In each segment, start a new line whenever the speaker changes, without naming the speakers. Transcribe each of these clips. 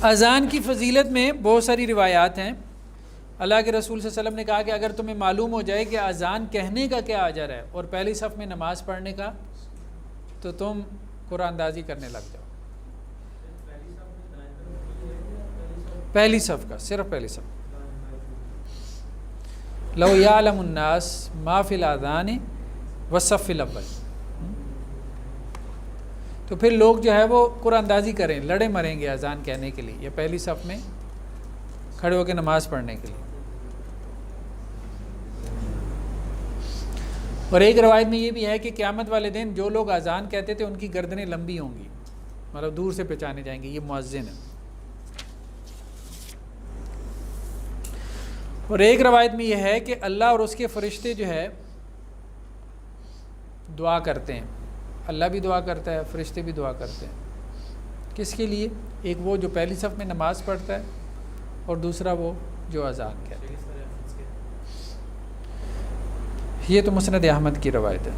اذان کی فضیلت میں بہت ساری روایات ہیں۔ اللہ کے رسول صلی اللہ علیہ وسلم نے کہا کہ اگر تمہیں معلوم ہو جائے کہ اذان کہنے کا کیا اجر ہے اور پہلی صف میں نماز پڑھنے کا، تو تم قرآن اندازی کرنے لگ جاؤ۔ پہلی صف کا، صرف پہلی صف۔ لو یعلم الناس ما فی الاذان والصف الاول، تو پھر لوگ جو ہے وہ قرآن اندازی کریں، لڑے مریں گے اذان کہنے کے لیے یا پہلی صف میں کھڑے ہو کے نماز پڑھنے کے لیے۔ اور ایک روایت میں یہ بھی ہے کہ قیامت والے دن جو لوگ اذان کہتے تھے ان کی گردنیں لمبی ہوں گی، مطلب دور سے پہچانے جائیں گے یہ مؤذن ہے۔ اور ایک روایت میں یہ ہے کہ اللہ اور اس کے فرشتے جو ہے دعا کرتے ہیں، اللہ بھی دعا کرتا ہے، فرشتے بھی دعا کرتے ہیں۔ کس کے لیے؟ ایک وہ جو پہلی صف میں نماز پڑھتا ہے، اور دوسرا وہ جو اذان کہتا ہے۔ یہ تو مسند احمد کی روایت ہے۔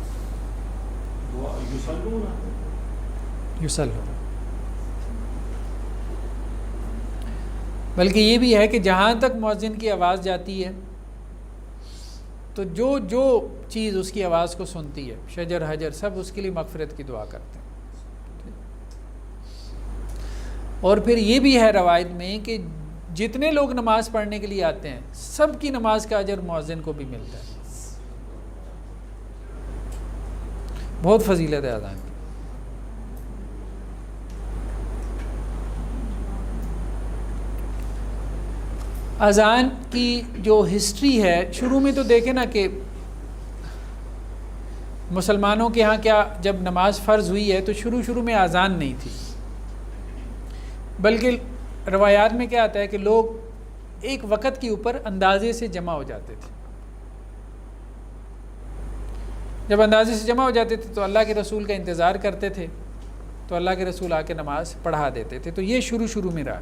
یصلون، بلکہ یہ بھی ہے کہ جہاں تک مؤذن کی آواز جاتی ہے تو جو چیز اس کی آواز کو سنتی ہے، شجر حجر سب اس کے لیے مغفرت کی دعا کرتے ہیں۔ اور پھر یہ بھی ہے روایت میں کہ جتنے لوگ نماز پڑھنے کے لیے آتے ہیں سب کی نماز کا اجر مؤذن کو بھی ملتا ہے۔ بہت فضیلت ہے اذان کی۔ اذان کی جو ہسٹری ہے، شروع میں تو دیکھیں نا کہ مسلمانوں کے ہاں کیا جب نماز فرض ہوئی ہے تو شروع میں اذان نہیں تھی، بلکہ روایات میں کیا آتا ہے کہ لوگ ایک وقت کے اوپر اندازے سے جمع ہو جاتے تھے۔ جب اندازے سے جمع ہو جاتے تھے تو اللہ کے رسول کا انتظار کرتے تھے، تو اللہ کے رسول آ کے نماز پڑھا دیتے تھے۔ تو یہ شروع میں رہا۔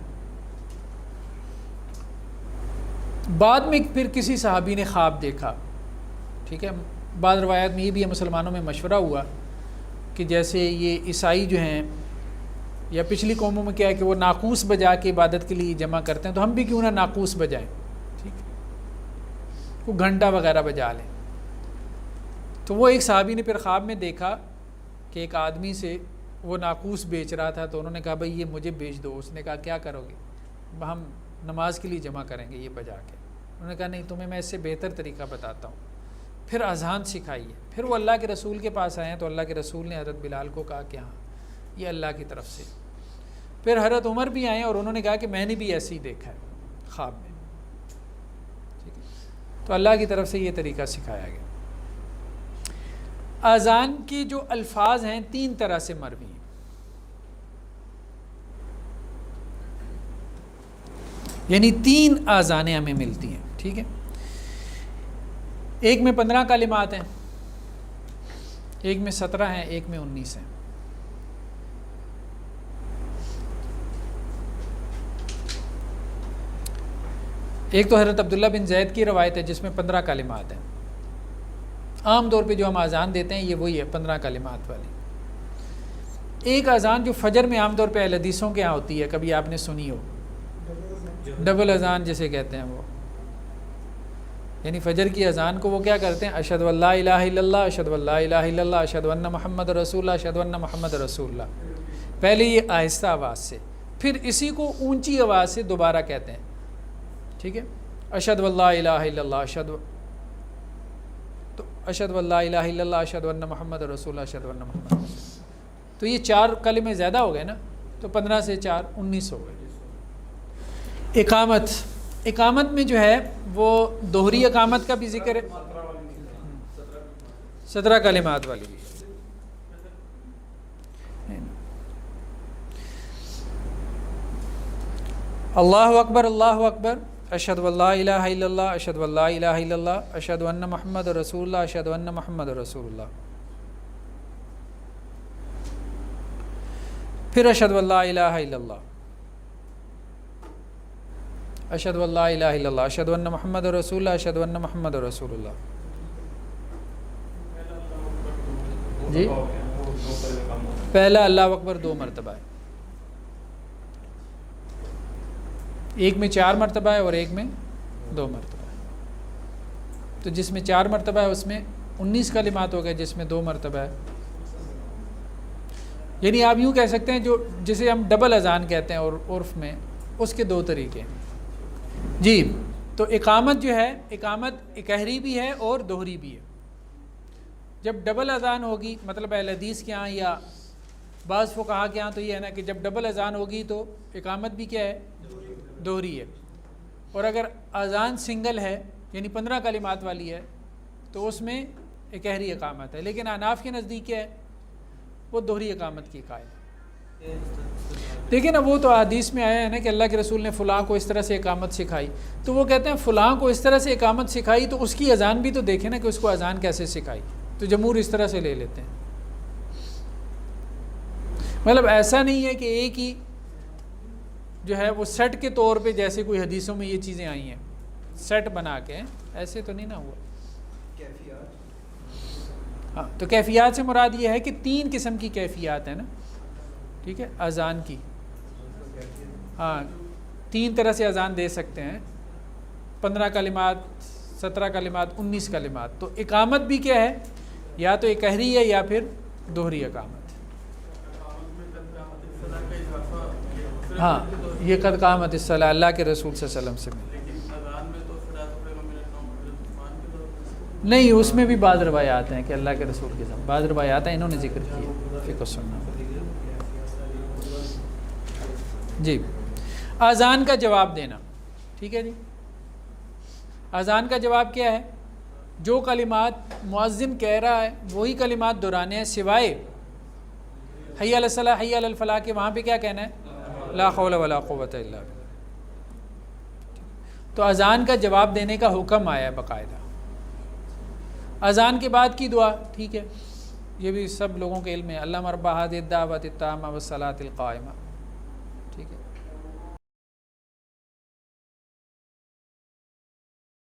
بعد میں پھر کسی صحابی نے خواب دیکھا، ٹھیک ہے، بعض روایات میں یہ بھی ہے مسلمانوں میں مشورہ ہوا کہ جیسے یہ عیسائی جو ہیں یا پچھلی قوموں میں کیا ہے کہ وہ ناقوس بجا کے عبادت کے لیے جمع کرتے ہیں، تو ہم بھی کیوں نہ ناقوس بجائیں، ٹھیک ہے، وہ گھنٹہ وغیرہ بجا لیں۔ تو وہ ایک صحابی نے پھر خواب میں دیکھا کہ ایک آدمی سے وہ ناقوس بیچ رہا تھا، تو انہوں نے کہا بھائی یہ مجھے بیچ دو۔ اس نے کہا کیا کرو گے؟ ہم نماز کے لیے جمع کریں گے یہ بجا کے۔ انہوں نے کہا نہیں، تمہیں میں اس سے بہتر طریقہ بتاتا ہوں۔ پھر اذان سکھائی ہے۔ پھر وہ اللہ کے رسول کے پاس آئے ہیں، تو اللہ کے رسول نے حضرت بلال کو کہا کہ ہاں یہ اللہ کی طرف سے۔ پھر حضرت عمر بھی آئے اور انہوں نے کہا کہ میں نے بھی ایسے ہی دیکھا ہے خواب میں، ٹھیک ہے۔ تو اللہ کی طرف سے یہ طریقہ سکھایا گیا۔ اذان کی جو الفاظ ہیں 3 طرح سے مروی ہیں، یعنی 3 اذانیں ہمیں ملتی ہیں، ٹھیک ہے۔ ایک میں 15 کلمات ہیں، ایک میں 17 ہیں، ایک میں 19 ہیں۔ ایک تو حضرت عبداللہ بن زید کی روایت ہے جس میں 15 کلمات ہیں۔ عام طور پہ جو ہم اذان دیتے ہیں یہ وہی ہے 15 کلمات والی۔ ایک اذان جو فجر میں عام طور پہ اہل حدیثوں کے ہاں ہوتی ہے، کبھی آپ نے سنی ہو، ڈبل اذان جسے کہتے ہیں وہ، یعنی فجر کی اذان کو وہ کیا کرتے ہیں، اشہد ان لا الہ الا اللہ، اشہد ان لا الہ الا اللہ، اشہد ان محمد رسول اللہ، اشہد ان محمد رسول اللہ۔ پہلے یہ آہستہ آواز سے، پھر اسی کو اونچی آواز سے دوبارہ کہتے ہیں، ٹھیک ہے۔ اشہد ان لا الہ الا اللہ، اشہد ان لا الہ الا اللہ، اشہد ان محمد رسول اللہ، اشہد ان محمد رسول اللہ۔ تو یہ 4 کلمے زیادہ ہو گئے نا، تو 15 سے 4 19 ہو گئے۔ اقامت میں جو ہے وہ دوہری اقامت کا بھی ذکر ہے، 17 کلمات والی بھی۔ اللہ اکبر، اللہ اکبر، اشہد ان لا الہ الا اللہ، اشہد ان لا الہ الا اللہ، اشہد ان محمد رسول اللہ، اشہد ان محمد رسول اللہ۔ پھر اشہد ان لا الہ الا اللہ، اشہد ان لا الہ الا اللہ، اشہد ان محمد رسول اللہ، اشہد ان محمد رسول اللہ۔ جی پہلا اللہ اکبر 2 مرتبہ ہے، ایک میں 4 مرتبہ ہے اور ایک میں 2 مرتبہ ہے. تو جس میں 4 مرتبہ ہے اس میں 19 کلمات ہو گئے، جس میں 2 مرتبہ ہے. یعنی آپ یوں کہہ سکتے ہیں جو جسے ہم ڈبل اذان کہتے ہیں اور عرف میں، اس کے 2 طریقے ہیں. جی تو اقامت جو ہے، اقامت اکہری بھی ہے اور دوہری بھی ہے. جب ڈبل اذان ہوگی، مطلب اہل حدیث کے ہاں یا بعض فقہا کے ہاں تو یہ ہے نا کہ جب ڈبل اذان ہوگی تو اقامت بھی کیا ہے؟ دوہری ہے. اور اگر اذان سنگل ہے یعنی 15 کلمات والی ہے تو اس میں اکہری اقامت ہے. لیکن احناف کے نزدیک کیا ہے؟ وہ دوہری اقامت کی قائل ہے. دیکھیں نا، وہ تو حدیث میں آیا ہے نا کہ اللہ کے رسول نے فلاں کو اس طرح سے اقامت سکھائی، تو وہ کہتے ہیں فلاں کو اس طرح سے اقامت سکھائی تو اس کی اذان بھی تو دیکھیں نا کہ اس کو اذان کیسے سکھائی. تو جمہور اس طرح سے لے لیتے ہیں. مطلب ایسا نہیں ہے کہ ایک ہی جو ہے وہ سیٹ کے طور پہ، جیسے کوئی حدیثوں میں یہ چیزیں آئی ہیں سیٹ بنا کے، ایسے تو نہیں نہ ہوا. ہاں تو کیفیات سے مراد یہ ہے کہ 3 قسم کی کیفیات ہیں نا، ٹھیک ہے، اذان کی. ہاں 3 طرح سے اذان دے سکتے ہیں، 15 کلمات، 17 کلمات، 19 کلمات. تو اقامت بھی کیا ہے؟ یا تو اکہری ہے یا پھر دوہری اقامت. ہاں یہ قد قامت الصلاۃ اللہ کے رسول صلی اللہ علیہ وسلم سے ملی. نہیں، اس میں بھی بعض روایات ہیں کہ اللہ کے رسول کے ساتھ، بعض روایات ہیں انہوں نے ذکر کیا فقہ سننا. جی اذان کا جواب دینا، ٹھیک ہے جی. اذان کا جواب کیا ہے؟ جو کلمات مؤذن کہہ رہا ہے وہی کلمات دہرانے ہیں، سوائے حی علی الصلاۃ حی علی الفلاح کے. وہاں پہ کیا کہنا ہے؟ لا حول ولا قوت الا باللہ. تو اذان کا جواب دینے کا حکم آیا ہے باقاعدہ. اذان کے بعد کی دعا، ٹھیک ہے، یہ بھی سب لوگوں کے علم ہے. اللہم رب ہذہ الدعوۃ التامہ والصلاۃ القائمہ، ٹھیک ہے.